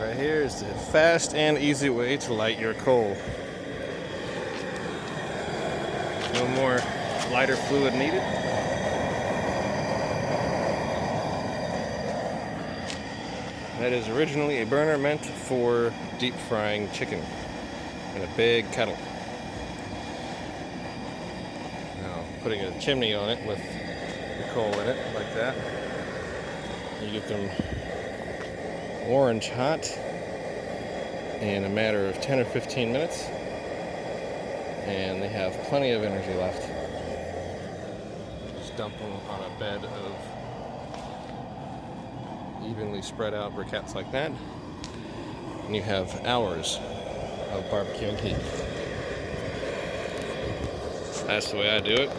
Right here is the fast and easy way to light your coal. No more lighter fluid needed. That is originally a burner meant for deep frying chicken in a big kettle. Now, putting a chimney on it with the coal in it like that, you get them orange hot in a matter of 10 or 15 minutes, and they have plenty of energy left. Just dump them on a bed of evenly spread out briquettes like that, and you have hours of barbecuing heat. That's the way I do it.